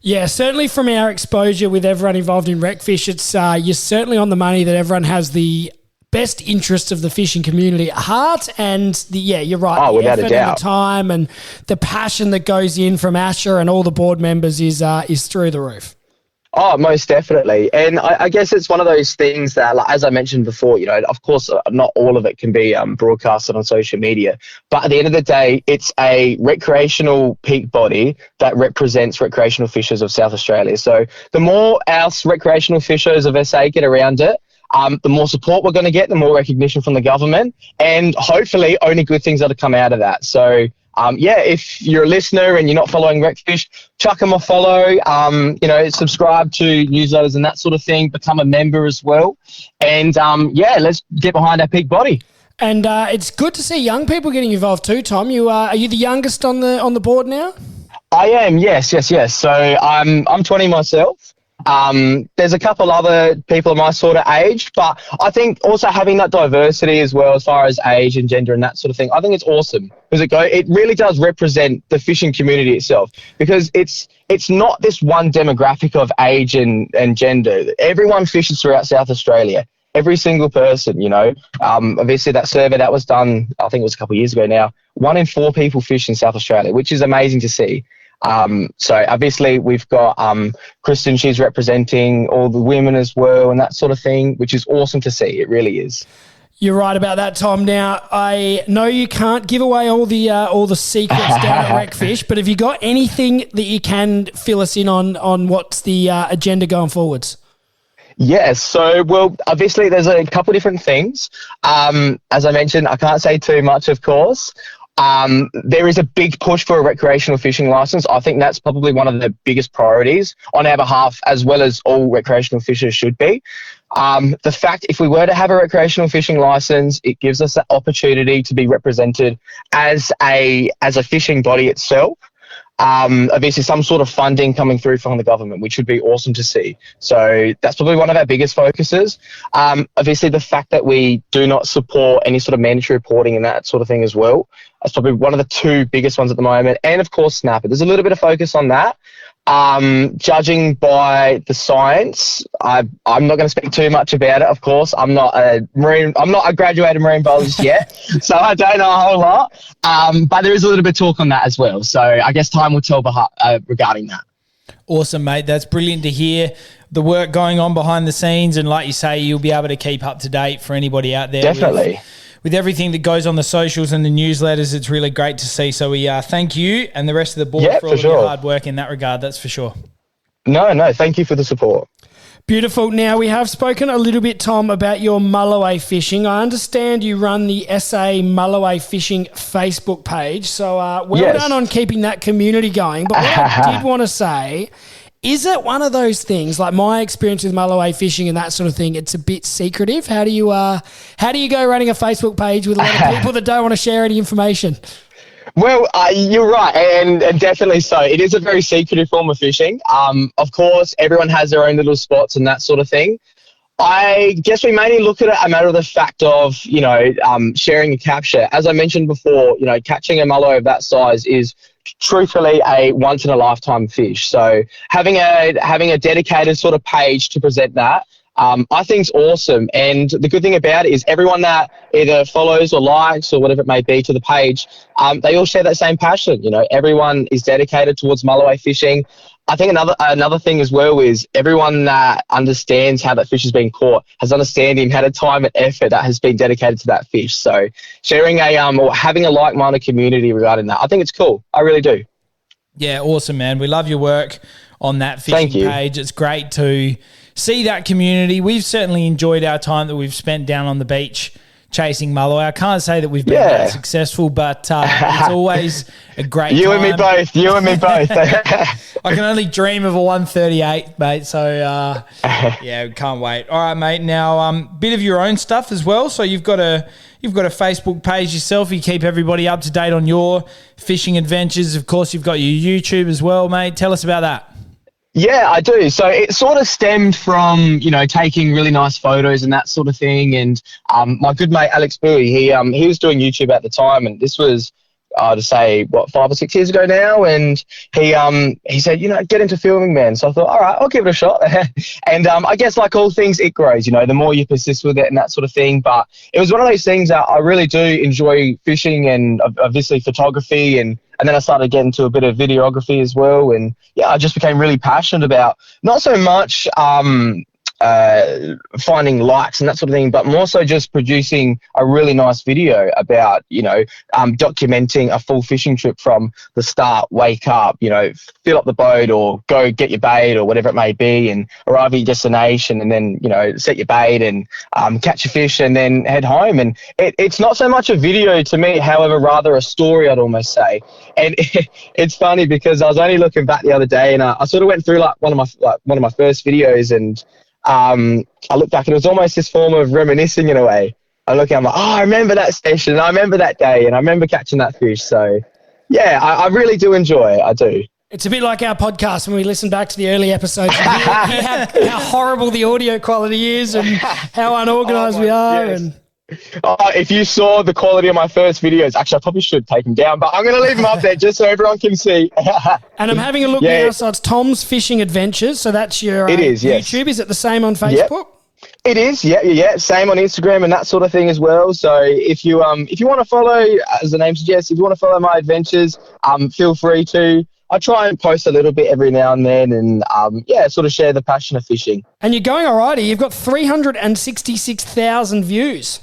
Yeah, certainly from our exposure with everyone involved in RecFish, it's you're certainly on the money that everyone has the best interests of the fishing community at heart, and you're right. Oh, the without a effort doubt. and the time and the passion that goes in from Asher and all the board members is through the roof. Oh, most definitely. And I guess it's one of those things that, like, as I mentioned before, of course, not all of it can be broadcasted on social media. But at the end of the day, it's a recreational peak body that represents recreational fishers of South Australia. So the more our recreational fishers of SA get around it, the more support we're going to get, the more recognition from the government, and hopefully only good things that'll come out of that. So, if you're a listener and you're not following RecFish, chuck them a follow, subscribe to newsletters and that sort of thing, become a member as well. And, let's get behind our peak body. And it's good to see young people getting involved too, Tom. Are you the youngest on the board now? I am, yes. So I'm 20 myself. There's a couple other people of my sort of age, but I think also having that diversity as well, as far as age and gender and that sort of thing, I think it's awesome, because it really does represent the fishing community itself, because it's not this one demographic of age and gender. Everyone fishes throughout South Australia. Every single person, obviously that survey that was done, I think it was a couple of years ago now, 1 in 4 people fish in South Australia, which is amazing to see. So obviously we've got Kristen, she's representing all the women as well and that sort of thing, which is awesome to see. It really is. You're right about that, Tom. Now, I know you can't give away all the secrets down at RecFish, but have you got anything that you can fill us in on what's the agenda going forwards? Yes. So, well, obviously there's a couple of different things. As I mentioned, I can't say too much, of course. There is a big push for a recreational fishing license. I think that's probably one of the biggest priorities on our behalf, as well as all recreational fishers should be. The fact, if we were to have a recreational fishing license, it gives us the opportunity to be represented as a fishing body itself. Obviously some sort of funding coming through from the government, which would be awesome to see. So that's probably one of our biggest focuses. Obviously the fact that we do not support any sort of mandatory reporting and that sort of thing as well. That's probably one of the 2 biggest ones at the moment. And of course, snapper. There's a little bit of focus on that. Judging by the science, I'm not going to speak too much about it. Of course, I'm not a graduated marine biologist yet, so I don't know a whole lot. But there is a little bit of talk on that as well. So I guess time will tell regarding that. Awesome, mate. That's brilliant to hear. The work going on behind the scenes, and like you say, you'll be able to keep up to date for anybody out there. Definitely. With everything that goes on the socials and the newsletters, it's really great to see. So we thank you and the rest of the board for all of your hard work in that regard. That's for sure. No, thank you for the support. Beautiful. Now, we have spoken a little bit, Tom, about your Mulloway fishing. I understand you run the SA Mulloway Fishing Facebook page. So well done on keeping that community going. But what I did want to say, is it one of those things, like my experience with Mulloway fishing and that sort of thing, it's a bit secretive? How do you go running a Facebook page with a lot of people that don't want to share any information? Well, you're right, and definitely so. It is a very secretive form of fishing. Of course, everyone has their own little spots and that sort of thing. I guess we mainly look at it a matter of the fact of, sharing a capture. As I mentioned before, catching a mullow of that size is truthfully a once in a lifetime fish. So having a dedicated sort of page to present that, I think is awesome. And the good thing about it is everyone that either follows or likes or whatever it may be to the page, they all share that same passion. Everyone is dedicated towards mulloway fishing. I think another thing as well is everyone that understands how that fish is being caught has understanding how the time and effort that has been dedicated to that fish. So sharing or having a like-minded community regarding that, I think it's cool. I really do. Yeah, awesome, man. We love your work on that fishing page. It's great to see that community. We've certainly enjoyed our time that we've spent down on the beach chasing Mulloway. I can't say that we've been that successful, but it's always a great time. You and me both. I can only dream of a 138, mate. So, can't wait. All right, mate. Now, bit of your own stuff as well. So you've got a Facebook page yourself. You keep everybody up to date on your fishing adventures. Of course, you've got your YouTube as well, mate. Tell us about that. Yeah, I do. So it sort of stemmed from, taking really nice photos and that sort of thing. And my good mate, Alex Bowie, he was doing YouTube at the time, and this was, to say, 5 or 6 years ago now. And he said, get into filming, man. So I thought, all right, I'll give it a shot. And I guess like all things, it grows, the more you persist with it and that sort of thing. But it was one of those things that I really do enjoy fishing and obviously photography, and then I started getting to a bit of videography as well. And I just became really passionate about not so much finding likes and that sort of thing, but more so just producing a really nice video about, documenting a full fishing trip from the start, wake up, fill up the boat or go get your bait or whatever it may be, and arrive at your destination, and then, set your bait and catch a fish and then head home. And it's not so much a video to me, however, rather a story, I'd almost say. And it's funny because I was only looking back the other day, and I sort of went through like one of my first videos, and I look back and it was almost this form of reminiscing in a way. I'm like, I remember that session, I remember that day, and I remember catching that fish. So, I really do enjoy it. I do. It's a bit like our podcast when we listen back to the early episodes. You hear how horrible the audio quality is and how unorganised we are. Yes. And if you saw the quality of my first videos, actually, I probably should take them down, but I'm going to leave them up there just so everyone can see. And I'm having a look now, so it's Tom's Fishing Adventures. So that's your it is, yes. YouTube. Is it the same on Facebook? Yep. It is, yeah. Same on Instagram and that sort of thing as well. So if you want to follow, as the name suggests, if you want to follow my adventures, feel free to. I try and post a little bit every now and then, and sort of share the passion of fishing. And you're going alrighty. You've got 366,000 views.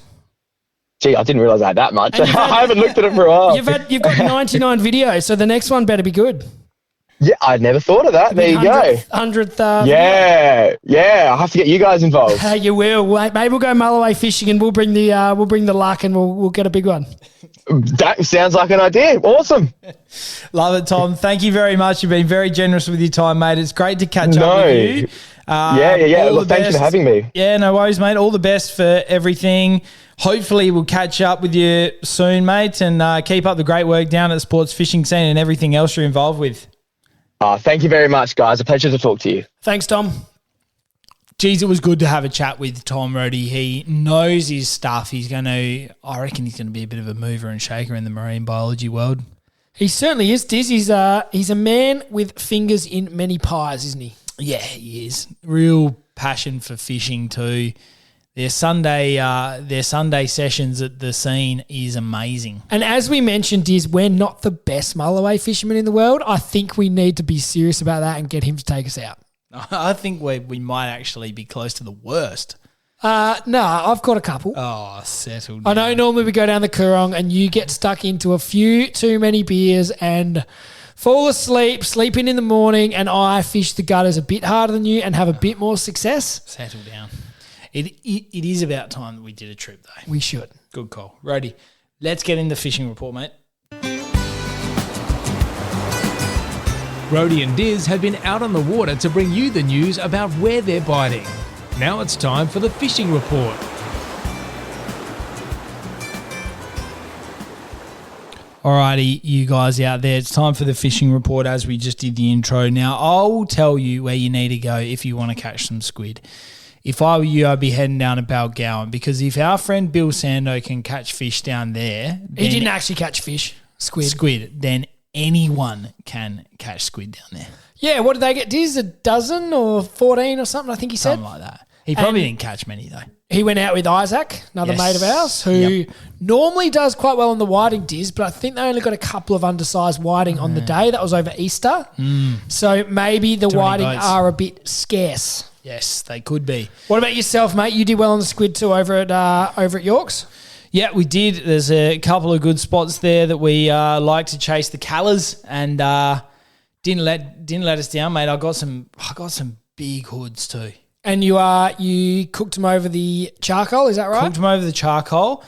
Gee, I didn't realise I had that much. I haven't looked at it for a while. You've got 99 videos, so the next one better be good. Yeah, I'd never thought of that. There you go. 100th. Yeah. I'll have to get you guys involved. You will. Maybe we'll go Mulloway fishing, and we'll bring the luck, and we'll get a big one. That sounds like an idea. Awesome. Love it, Tom. Thank you very much. You've been very generous with your time, mate. It's great to catch up with you. Look, thank you for having me. Yeah, no worries, mate. All the best for everything. Hopefully we'll catch up with you soon, mate, and keep up the great work down at the Sportfishing Scene and everything else you're involved with. Thank you very much, guys. A pleasure to talk to you. Thanks, Tom. Geez, it was good to have a chat with Tom Rody. He knows his stuff. I reckon he's going to be a bit of a mover and shaker in the marine biology world. He certainly is, Diz. He's a man with fingers in many pies, isn't he? Yeah, he is. Real passion for fishing too. Their Sunday sessions at the scene is amazing. And as we mentioned, Diz, we're not the best Mulloway fishermen in the world. I think we need to be serious about that and get him to take us out. I think we might actually be close to the worst. No, I've got a couple. Oh, settled. I know normally we go down the Coorong and you get stuck into a few too many beers and fall asleep, sleeping in the morning, and I fish the gutters a bit harder than you and have a bit more success. Settle down. It is about time that we did a trip, though. We should. Good call. Rody, let's get in the fishing report, mate. Rody and Diz have been out on the water to bring you the news about where they're biting. Now it's time for the fishing report. Alrighty, you guys out there, it's time for the fishing report as we just did the intro. Now, I'll tell you where you need to go if you want to catch some squid. If I were you, I'd be heading down to Balgowan, because if our friend Bill Sando can catch fish down there... He didn't actually catch fish, squid. Then anyone can catch squid down there. Yeah, what did they get? Diz, a dozen or 14 or something, I think he said? Something like that. He probably didn't catch many, though. He went out with Isaac, another mate of ours, who normally does quite well on the whiting, Diz, but I think they only got a couple of undersized whiting on the day. That was over Easter. So maybe the whiting are a bit scarce. Yes, they could be. What about yourself, mate? You did well on the squid too over at York's? Yeah, we did. There's a couple of good spots there that we like to chase the callers, and Didn't let us down, mate. I got some big hoods too. And you cooked them over the charcoal, is that right? Cooked them over the charcoal.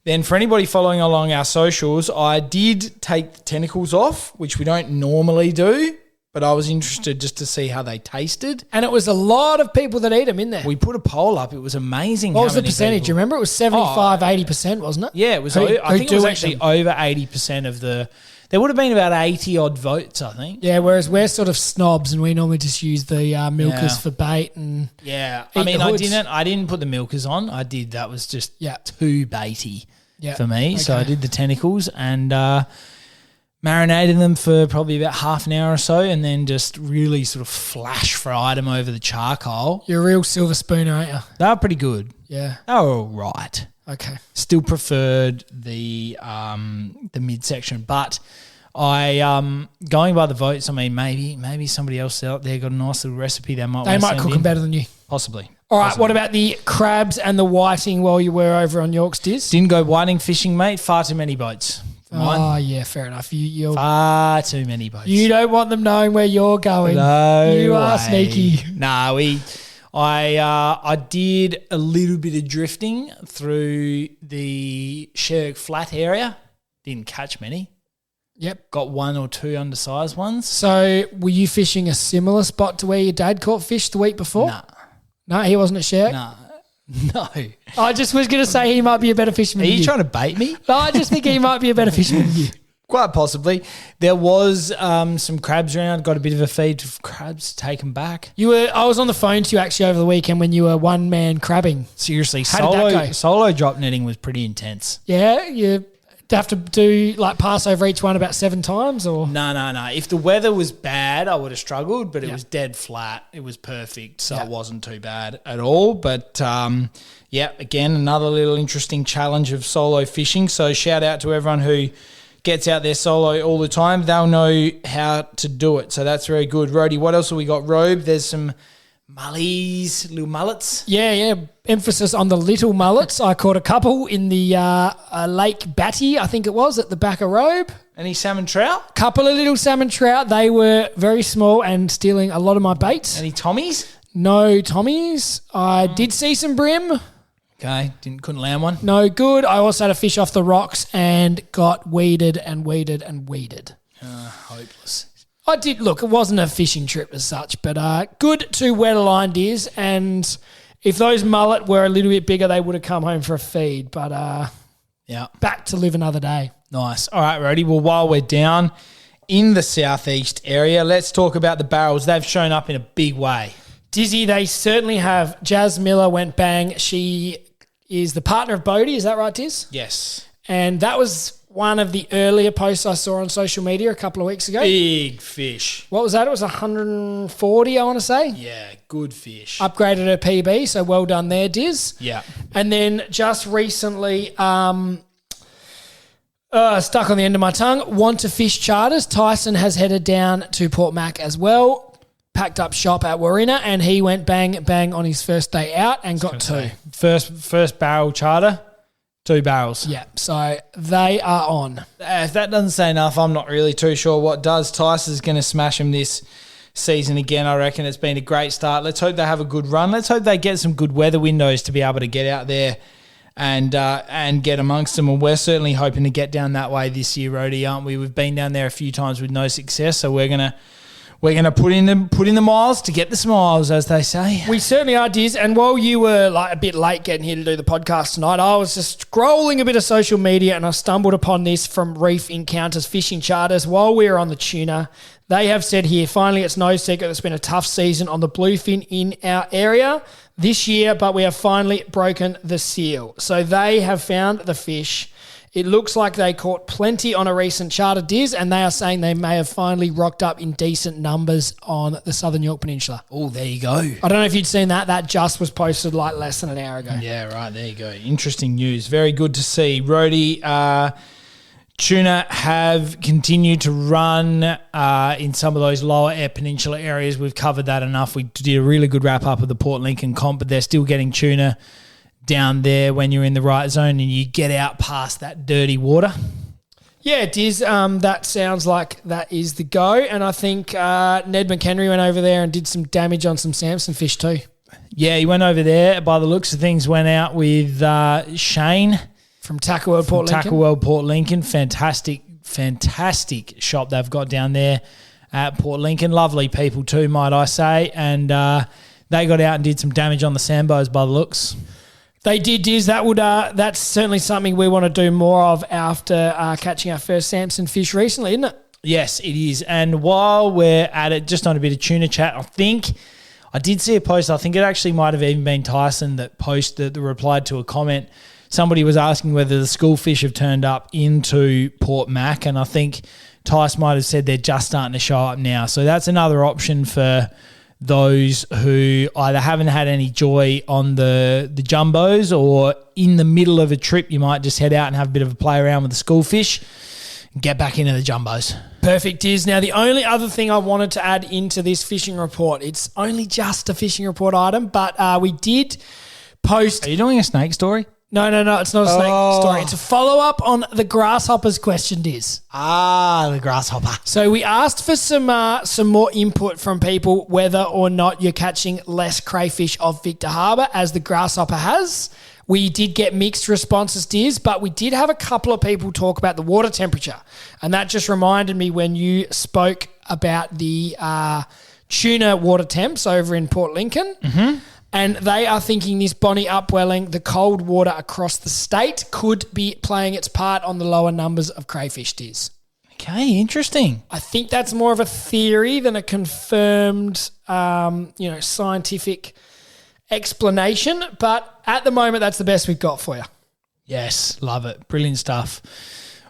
Then for anybody following along our socials, I did take the tentacles off, which we don't normally do, but I was interested just to see how they tasted. And it was a lot of people that eat them in there. We put a poll up. It was amazing. What was the percentage? You remember? It was 75-80%, wasn't it? Yeah, it was. I think it was actually over 80% of the. There would have been about 80 odd votes, I think. Yeah, whereas we're sort of snobs and we normally just use the milkers for bait and I mean, I didn't put the milkers on. That was just too baity for me. Okay. So I did the tentacles and marinated them for probably about half an hour or so, and then just really sort of flash fried them over the charcoal. You're a real silver spooner, aren't you? They were pretty good. Yeah, they were all right. Okay. Still preferred the midsection, but I going by the votes. I mean, maybe somebody else out there got a nice little recipe they might cook them better than you. Possibly. All right. What about the crabs and the whiting while you were over on York's Diz? Didn't go whiting fishing, mate. Far too many boats. Oh yeah, fair enough. You're far too many boats. You don't want them knowing where you're going. No, you are sneaky. Nah, I did a little bit of drifting through the Sherk Flat area. Didn't catch many. Yep. Got one or two undersized ones. So were you fishing a similar spot to where your dad caught fish the week before? Nah. No, he wasn't at Sherk? Nah. No. I just was going to say he might be a better fisherman than you. Are you trying to bait me? No, I just think he might be a better fisherman than you. Quite possibly. There was some crabs around. Got a bit of a feed of crabs. Take them back. I was on the phone to you actually over the weekend when you were one man crabbing. Seriously, how did that go? Solo drop netting was pretty intense. Yeah, you have to do pass over each one about 7 times, or no. If the weather was bad, I would have struggled, but it was dead flat. It was perfect, so it wasn't too bad at all. But again, another little interesting challenge of solo fishing. So shout out to everyone who gets out there solo all the time. They'll know how to do it. So that's very good. Rhodey, what else have we got? Robe, there's some mullies, little mullets. Yeah. Emphasis on the little mullets. I caught a couple in the Lake Batty, I think it was, at the back of Robe. Any salmon trout? Couple of little salmon trout. They were very small and stealing a lot of my baits. Any tommies? No tommies. I did see some brim. Okay, couldn't land one. No good. I also had a fish off the rocks and got weeded and weeded and weeded. Hopeless. I did, look, it wasn't a fishing trip as such, but good 2 wet aligned is, and if those mullet were a little bit bigger, they would have come home for a feed, but back to live another day. Nice. All right, Rhodey, well, while we're down in the southeast area, let's talk about the barrels. They've shown up in a big way. Dizzy, they certainly have. Jazz Miller went bang. She is the partner of Bodie, is that right, Diz? Yes. And that was one of the earlier posts I saw on social media a couple of weeks ago. Big fish. What was that? It was 140, I want to say. Yeah, good fish. Upgraded her PB, so well done there, Diz. Yeah. And then just recently, stuck on the end of my tongue, Want to Fish Charters. Tyson has headed down to Port Mac as well, packed up shop at Warina, and he went bang, bang on his first day out and got 2. First barrel charter. 2 barrels. Yeah, so they are on. If that doesn't say enough, I'm not really too sure what does. Tyson's going to smash them this season again, I reckon. It's been a great start. Let's hope they have a good run. Let's hope they get some good weather windows to be able to get out there and get amongst them. And we're certainly hoping to get down that way this year, Rhodey, aren't we? We've been down there a few times with no success, so we're going to put in the miles to get the smiles, as they say. We certainly are, Diz. And while you were a bit late getting here to do the podcast tonight, I was just scrolling a bit of social media and I stumbled upon this from Reef Encounters Fishing Charters while we were on the tuna. They have said here, finally, it's no secret it's been a tough season on the bluefin in our area this year, but we have finally broken the seal. So they have found the fish. It looks like they caught plenty on a recent charter, Diz, and they are saying they may have finally rocked up in decent numbers on the Southern York Peninsula. Oh, there you go. I don't know if you'd seen that. That just was posted less than an hour ago. Yeah, right. There you go. Interesting news. Very good to see. Rhodey, tuna have continued to run in some of those lower air peninsula areas. We've covered that enough. We did a really good wrap-up of the Port Lincoln comp, but they're still getting tuna down there when you're in the right zone and you get out past that dirty water. Yeah, it is. That sounds like that is the go. And I think Ned McHenry went over there and did some damage on some Samson fish too. Yeah, he went over there. By the looks of things, went out with Shane From Tackle World Port Lincoln. Tackle World Port Lincoln. Fantastic shop they've got down there at Port Lincoln. Lovely people too, might I say. And they got out and did some damage on the Sambos by the looks. They did, Diz. That's certainly something we want to do more of after catching our first Samson fish recently, isn't it? Yes, it is. And while we're at it, just on a bit of tuna chat, I did see a post. I think it actually might have even been Tyson that replied to a comment. Somebody was asking whether the school fish have turned up into Port Mac, and I think Tyson might have said they're just starting to show up now. So that's another option for those who either haven't had any joy on the jumbos, or in the middle of a trip you might just head out and have a bit of a play around with the school fish and get back into the jumbos. Perfect, Diz. Now, the only other thing I wanted to add into this fishing report, it's only just a fishing report item, but we did post... Are you doing a snake story? No, it's not a snake story. It's a follow-up on the grasshoppers question, Diz. The grasshopper. So we asked for some more input from people whether or not you're catching less crayfish off Victor Harbour as the grasshopper has. We did get mixed responses, Diz, but we did have a couple of people talk about the water temperature. And that just reminded me when you spoke about the tuna water temps over in Port Lincoln. Mm-hmm. And they are thinking this Bonnie upwelling, the cold water across the state, could be playing its part on the lower numbers of crayfish, Diz. Okay, interesting. I think that's more of a theory than a confirmed, scientific explanation. But at the moment, that's the best we've got for you. Yes, love it. Brilliant stuff.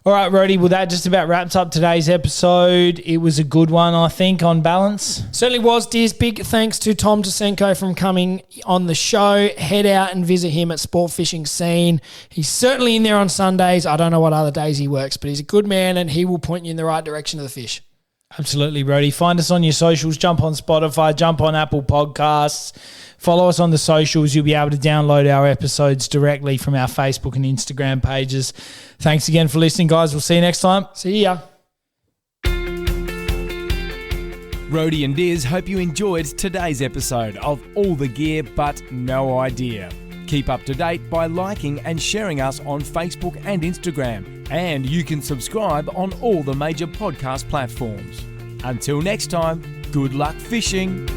All right, Rody, well, that just about wraps up today's episode. It was a good one, I think, on balance. Certainly was, Diz. Big thanks to Tom Tyczenko from coming on the show. Head out and visit him at Sportfishing Scene. He's certainly in there on Sundays. I don't know what other days he works, but he's a good man and he will point you in the right direction of the fish. Absolutely, Rody. Find us on your socials. Jump on Spotify. Jump on Apple Podcasts. Follow us on the socials. You'll be able to download our episodes directly from our Facebook and Instagram pages. Thanks again for listening, guys. We'll see you next time. See ya. Rody and Diz hope you enjoyed today's episode of All the Gear But No Idea. Keep up to date by liking and sharing us on Facebook and Instagram. And you can subscribe on all the major podcast platforms. Until next time, good luck fishing.